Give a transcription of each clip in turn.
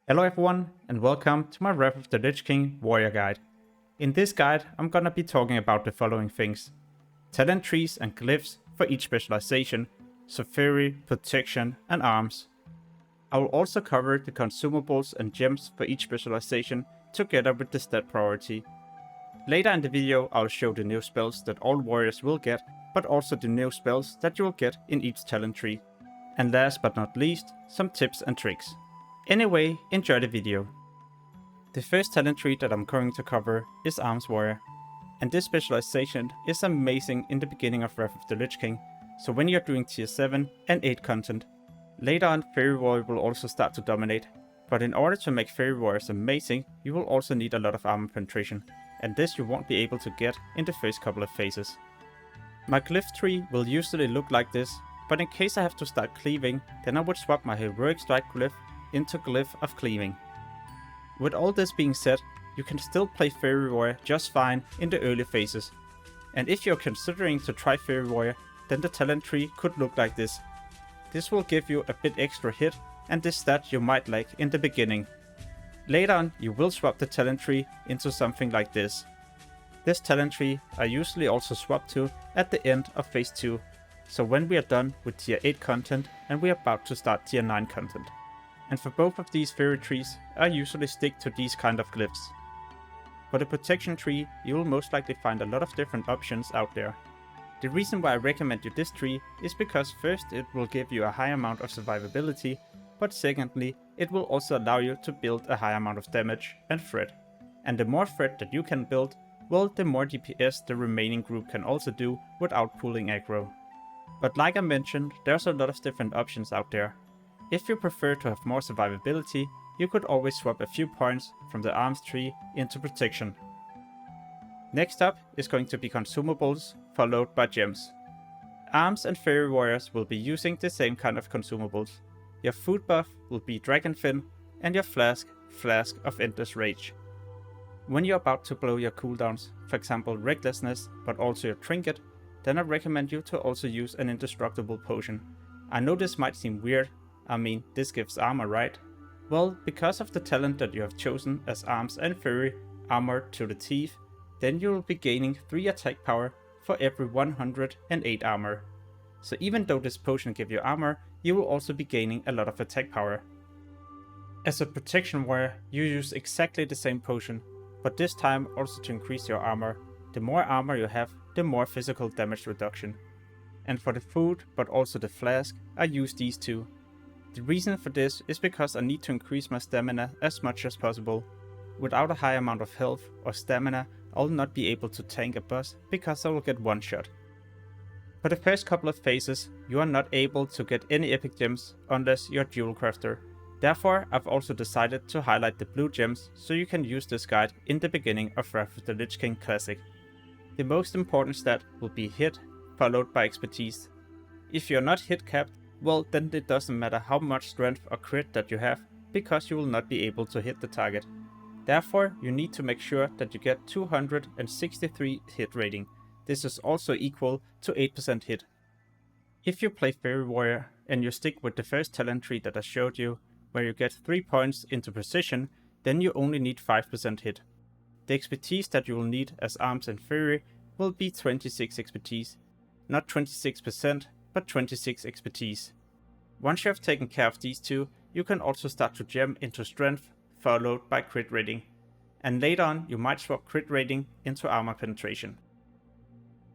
Hello everyone, and welcome to my Wrath of the Lich King warrior guide. In this guide, I'm gonna be talking about the following things: talent trees and glyphs for each specialization, so fury, protection, and arms. I will also cover the consumables and gems for each specialization together with the stat priority. Later in the video, I'll show the new spells that all warriors will get, but also the new spells that you will get in each talent tree. And last but not least, some tips and tricks. Anyway, enjoy the video. The first talent tree that I'm going to cover is Arms Warrior, and this specialization is amazing in the beginning of Wrath of the Lich King, so when you're doing tier 7 and 8 content. Later on, Fairy Warrior will also start to dominate, but in order to make Fairy Warriors amazing, you will also need a lot of armor penetration, and this you won't be able to get in the first couple of phases. My glyph tree will usually look like this, but in case I have to start cleaving, then I would swap my Heroic Strike glyph into Glyph of Cleaving. With all this being said, you can still play Fairy Warrior just fine in the early phases. And if you're considering to try Fairy Warrior, then the talent tree could look like this. This will give you a bit extra hit and this stat you might like in the beginning. Later on, you will swap the talent tree into something like this. This talent tree I usually also swap to at the end of phase 2, so when we are done with tier 8 content and we are about to start tier 9 content. And for both of these fairy trees, I usually stick to these kind of glyphs. For the protection tree, you will most likely find a lot of different options out there. The reason why I recommend you this tree is because first it will give you a high amount of survivability, but secondly it will also allow you to build a high amount of damage and threat. And the more threat that you can build, well, the more DPS the remaining group can also do without pulling aggro. But like I mentioned, there's a lot of different options out there. If you prefer to have more survivability, you could always swap a few points from the arms tree into protection. Next up is going to be consumables, followed by gems. Arms and fairy warriors will be using the same kind of consumables. Your food buff will be Dragon Fin, and your flask of Endless Rage. When you're about to blow your cooldowns, for example Recklessness, but also your trinket, then I recommend you to also use an indestructible potion. I know this might seem weird. I mean, this gives armor, right? Well, because of the talent that you have chosen as Arms and Fury, Armor to the Teeth, then you will be gaining 3 attack power for every 108 armor. So even though this potion gives you armor, you will also be gaining a lot of attack power. As a protection warrior, you use exactly the same potion, but this time also to increase your armor. The more armor you have, the more physical damage reduction. And for the food, but also the flask, I use these two. The reason for this is because I need to increase my stamina as much as possible. Without a high amount of health or stamina, I will not be able to tank a boss because I will get one shot. For the first couple of phases, you are not able to get any epic gems unless you're a jewel crafter. Therefore, I've also decided to highlight the blue gems so you can use this guide in the beginning of Wrath of the Lich King Classic. The most important stat will be hit, followed by expertise. If you're not hit capped, well, then it doesn't matter how much strength or crit that you have, because you will not be able to hit the target. Therefore, you need to make sure that you get 263 hit rating. This is also equal to 8% hit. If you play Fairy Warrior and you stick with the first talent tree that I showed you, where you get 3 points into precision, then you only need 5% hit. The expertise that you will need as Arms and Fury will be 26 expertise. Not 26%, but 26 expertise. Once you have taken care of these two, you can also start to gem into strength, followed by crit rating. And later on, you might swap crit rating into armor penetration.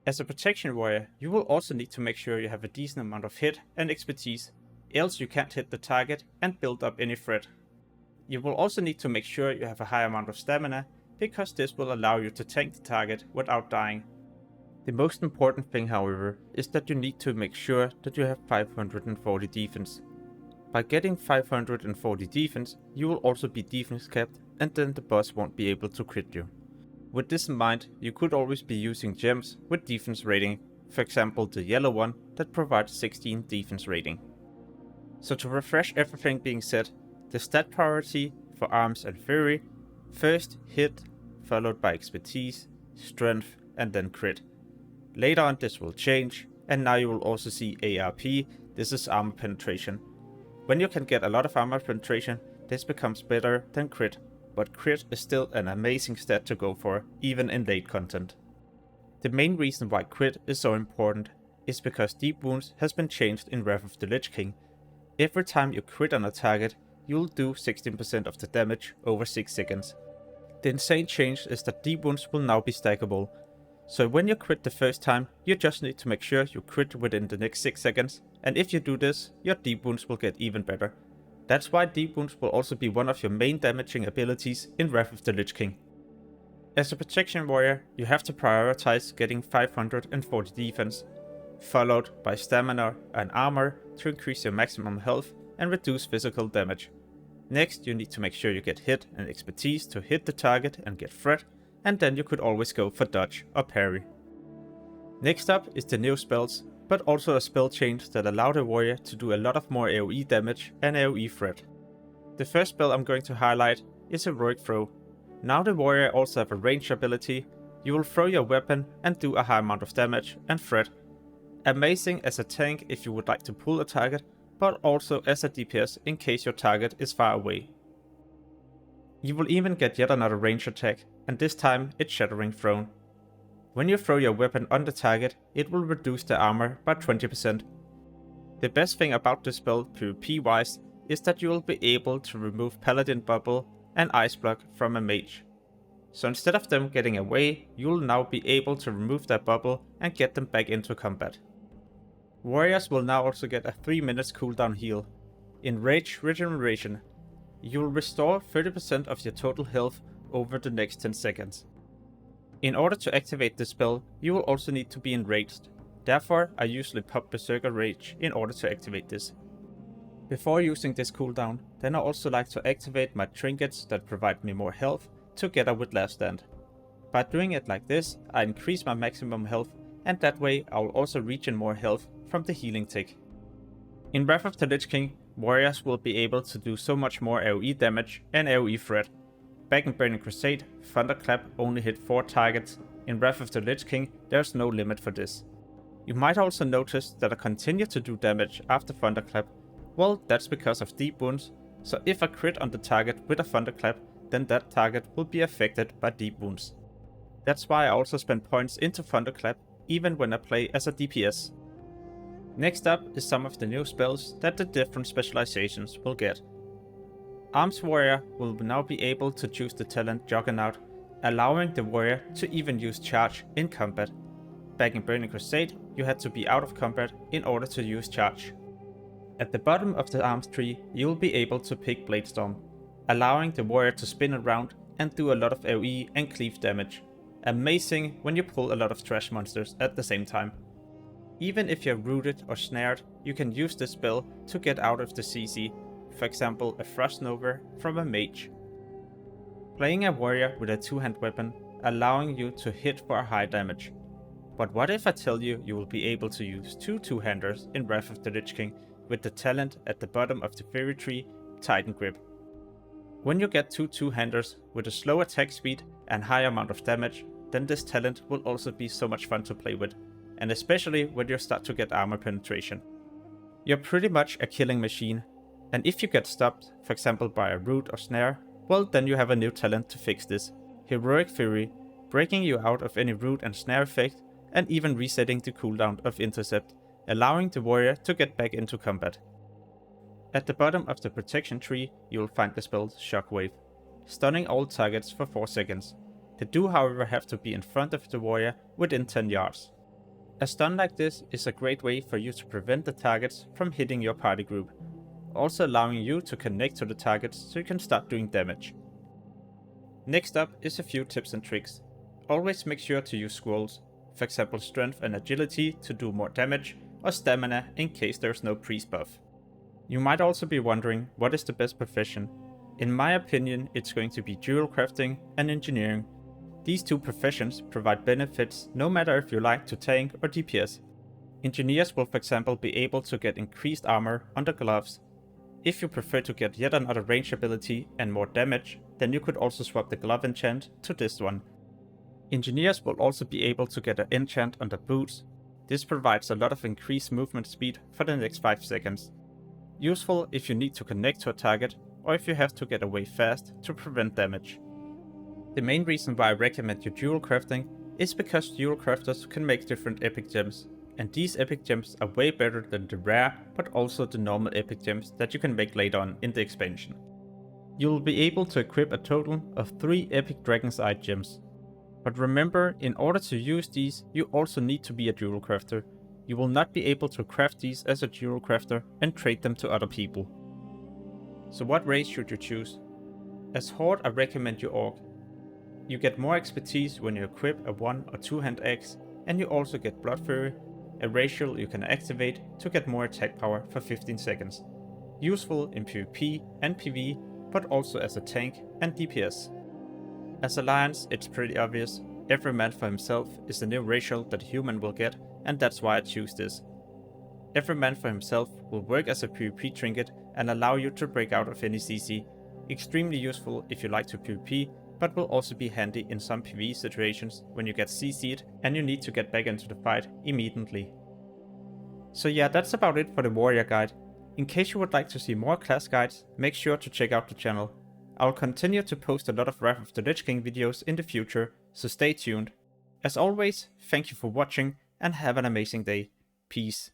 As a protection warrior, you will also need to make sure you have a decent amount of hit and expertise, else you can't hit the target and build up any threat. You will also need to make sure you have a high amount of stamina, because this will allow you to tank the target without dying. The most important thing, however, is that you need to make sure that you have 540 defense. By getting 540 defense, you will also be defense capped, and then the boss won't be able to crit you. With this in mind, you could always be using gems with defense rating, for example the yellow one that provides 16 defense rating. So to refresh everything being said, the stat priority for Arms and Fury: first hit, followed by expertise, strength, and then crit. Later on this will change, and now you will also see ARP, this is armor penetration. When you can get a lot of armor penetration, this becomes better than crit, but crit is still an amazing stat to go for, even in late content. The main reason why crit is so important is because deep wounds has been changed in Wrath of the Lich King. Every time you crit on a target, you'll do 16% of the damage over 6 seconds. The insane change is that deep wounds will now be stackable. So when you crit the first time, you just need to make sure you crit within the next 6 seconds, and if you do this, your deep wounds will get even better. That's why deep wounds will also be one of your main damaging abilities in Wrath of the Lich King. As a protection warrior, you have to prioritize getting 540 defense, followed by stamina and armor to increase your maximum health and reduce physical damage. Next, you need to make sure you get hit and expertise to hit the target and get threat, and then you could always go for dodge or parry. Next up is the new spells, but also a spell change that allow the warrior to do a lot of more AoE damage and AoE threat. The first spell I'm going to highlight is Heroic Throw. Now the warrior also have a range ability. You will throw your weapon and do a high amount of damage and threat. Amazing as a tank if you would like to pull a target, but also as a DPS in case your target is far away. You will even get yet another range attack, and this time it's Shattering Throne. When you throw your weapon on the target, it will reduce the armor by 20%. The best thing about this spell PvP wise is that you will be able to remove Paladin Bubble and Ice Block from a mage. So instead of them getting away, you will now be able to remove that bubble and get them back into combat. Warriors will now also get a 3 minutes cooldown heal. In Rage Regeneration, you will restore 30% of your total health over the next 10 seconds. In order to activate this spell, you will also need to be enraged. Therefore, I usually pop Berserker Rage in order to activate this. Before using this cooldown, then I also like to activate my trinkets that provide me more health together with Last Stand. By doing it like this, I increase my maximum health, and that way I will also regen more health from the healing tick. In Wrath of the Lich King, warriors will be able to do so much more AoE damage and AoE threat. Back in Burning Crusade, Thunderclap only hit 4 targets. In Wrath of the Lich King, there's no limit for this. You might also notice that I continue to do damage after Thunderclap. Well, that's because of deep wounds, so if I crit on the target with a Thunderclap, then that target will be affected by deep wounds. That's why I also spend points into Thunderclap even when I play as a DPS. Next up is some of the new spells that the different specializations will get. Arms Warrior will now be able to choose the talent Juggernaut, allowing the warrior to even use charge in combat. Back in Burning Crusade, you had to be out of combat in order to use charge. At the bottom of the arms tree, you will be able to pick Bladestorm, allowing the warrior to spin around and do a lot of AoE and cleave damage. Amazing when you pull a lot of trash monsters at the same time. Even if you're rooted or snared, you can use this spell to get out of the CC, for example a Frost Nova from a mage. Playing a warrior with a two-hand weapon, allowing you to hit for a high damage. But what if I tell you you will be able to use two two-handers in Wrath of the Lich King with the talent at the bottom of the fairy tree, Titan Grip. When you get two two-handers with a slow attack speed and high amount of damage, then this talent will also be so much fun to play with, and especially when you start to get armor penetration. You're pretty much a killing machine, and if you get stopped, for example by a root or snare, well then you have a new talent to fix this. Heroic Fury, breaking you out of any root and snare effect, and even resetting the cooldown of Intercept, allowing the warrior to get back into combat. At the bottom of the protection tree, you will find the spell Shockwave, stunning all targets for 4 seconds. They do however have to be in front of the warrior within 10 yards. A stun like this is a great way for you to prevent the targets from hitting your party group, also allowing you to connect to the targets so you can start doing damage. Next up is a few tips and tricks. Always make sure to use scrolls, for example strength and agility to do more damage, or stamina in case there is no priest buff. You might also be wondering what is the best profession. In my opinion, it's going to be jewel crafting and engineering. These two professions provide benefits no matter if you like to tank or DPS. Engineers will for example be able to get increased armor on the gloves. If you prefer to get yet another range ability and more damage, then you could also swap the glove enchant to this one. Engineers will also be able to get an enchant on the boots. This provides a lot of increased movement speed for the next 5 seconds. Useful if you need to connect to a target, or if you have to get away fast to prevent damage. The main reason why I recommend you dual crafting is because dual crafters can make different epic gems, and these epic gems are way better than the rare but also the normal epic gems that you can make later on in the expansion. You will be able to equip a total of 3 epic Dragon's Eye gems. But remember, in order to use these, you also need to be a dual crafter. You will not be able to craft these as a dual crafter and trade them to other people. So what race should you choose? As Horde, I recommend you Orc. You get more expertise when you equip a 1 or 2 hand axe, and you also get Blood Fury, a racial you can activate to get more attack power for 15 seconds. Useful in PvP and PvE, but also as a tank and DPS. As Alliance, it's pretty obvious. Every man for himself is the new racial that a human will get, and that's why I choose this. Every man for himself will work as a PvP trinket and allow you to break out of any CC. Extremely useful if you like to PvP, but will also be handy in some PvE situations when you get CC'd and you need to get back into the fight immediately. So yeah, that's about it for the warrior guide. In case you would like to see more class guides, make sure to check out the channel. I will continue to post a lot of Wrath of the Lich King videos in the future, so stay tuned. As always, thank you for watching and have an amazing day. Peace.